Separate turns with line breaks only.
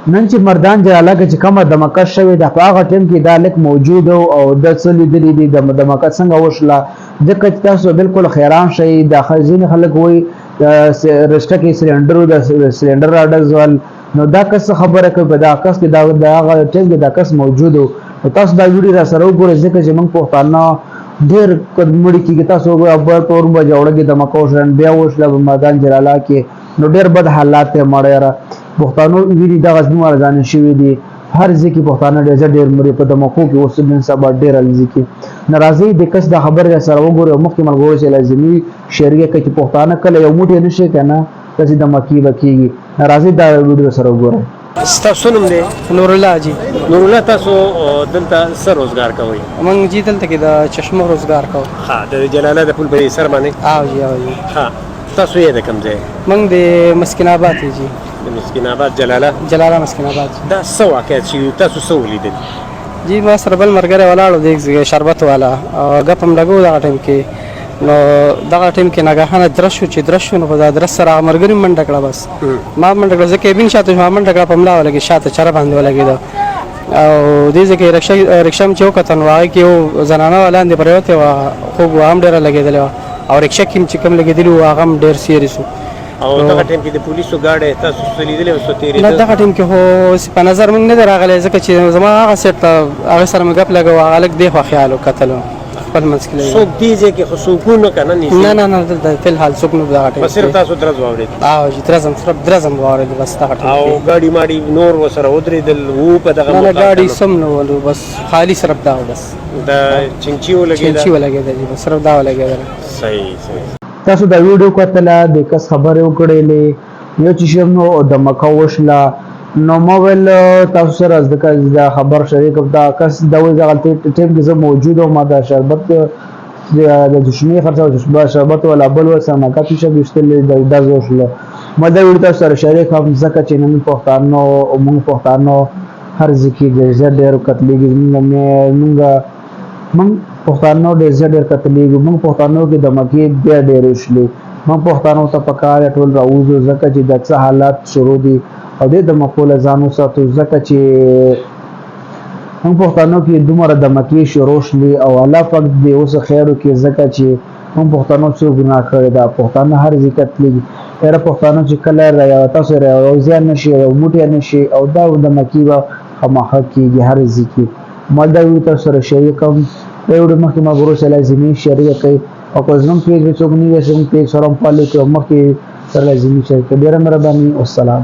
نن چې مردان جلاله کې چې کومه دمکه شوې د هغه ټیم کې دا لیک موجود او د څلې د دې د دمکه څنګه وشله ځکه چې تاسو بالکل خیران شئ د خزین خلک وي رسټه کې سلندر راډز ول نو دا کس خبره کوي دا کس کې دا هغه ټیم کې دا کس موجود او تاسو دا ویډیو را سره وګورئ ځکه چې موږ پښتانه ډېر کډمړي کې تاسو وګورئ په اور بجوړه کې دمکه وشل بیا وشله په مردان جلاله کې نو ډېر بد حالات ته مړه پښتانو ویلي د غزنو ارزان شوی دي هر ځکه پښتانه ډېر مری په دمکو کې اوس نن سبا ډېر الځکه ناراضي د کس د خبر سره وګورئ مخکې ملګرو چې لازمي شریعه کې پښتانه کله یو موټی نشي کنه چې د مکی بکیږي ناراضي دا ویډیو سره وګورئ
تاسو نوم دی
نور الله جی
نور الله تاسو دلته سر روزګار کوي
موږ جی دلته کې د چشمه روزګار کوو
ها د جلاله د پل بری سر باندې
او جی
ها تاسو یې د کوم ځای
موږ د مسکین آباد جی
د مسکین آباد جلاله
مسکین آباد
دا څه واقعیت چې تاسو څه ولیدل
جی ما سره بل مرګره ولاړو د شربت والا غپم لګو دا ټیم کې نو دغه ټیم کې ناګهانه درشو نو په دا درس سره مرګري منډه کړه بس ما منډه کړه ځکه بین شاته ما منډه کړه په ملا ولګي شاته چر باندې ولګي دا او دې ځکه رکشا مې چوکتن واغې کې یو زنانه ولاندې پرېوته وا خوب هم ډېره لګېدلې او رکشا کې چې کوم لګېدلی و هغه هم ډېر سیریس
او دغه ټیم کې د پولیسو ګاډي تاسو څه لیدلې او څه تیرې
نه دغه ټیم کې هو په نظر موږ نه راغلی ځکه چې زما هغه سیټ هغه سره مې ګپ لګاوه هغه لږ دی خو خیال وکتلو خپل منځ کې
څوک دی چې خو سکون کنه
نه په الحال څوک نه دغه ټیم
بس صرف تاسو درز واورید
او چې درزم واورید بس دغه ټیم
او ګاډي ماډي نور وسره ودرېدل وو په دغه
نه ګاډي سم نه ولو بس خالی صرف دا بس
دا چنچي
ولګېدل بس صرف دا ولګېدل
صحیح
تاسو دا ویډیو کتله د کس خبرې وکړلې یو چې شم نو د مکه وشله نو موبایل تاسو سره د خبر شریک دا کس دا وایي غلطي ټیم کې زه موجود او ما دا شربت د دشمنی خرڅه شربت ولا بل وسه ما کافي شګشتل د وشله ما دا ویډیو تاسو سره شریک هم ځکه چې نن پښتانه او موږ پښتانه هر ځکه د ډېر کتلېږي موږ پښتانه ډېر کتلېږي موږ پښتانه کې د مکې ډېر وشلې موږ پښتانه ته پکار ټول راوځو ځکه چې د څه حالات شروع دي او د مقوله ځانو ساتو ځکه چې موږ پښتانه کې دومره د مکې شروع شلې او الله پاک دې اوس خیر وکړي ځکه چې موږ پښتانه څو ګناه کړی دا پښتانه هر ځای کتلېږي هر پښتانه چې کله تاسو راوځي نشي او موټی نشي او دا د مکې به خامخا کېږي هر ځای کې ما دا ویډیو تاسو سره شریک کوم دا ویډیو مخکې ما ګورو چې لازمي شریک کړئ او که زموږ پیج به څوک نه وي زموږ پیج سره هم فالو کړئ مخکې سره لازمي شریک کړئ ډېره مهرباني والسلام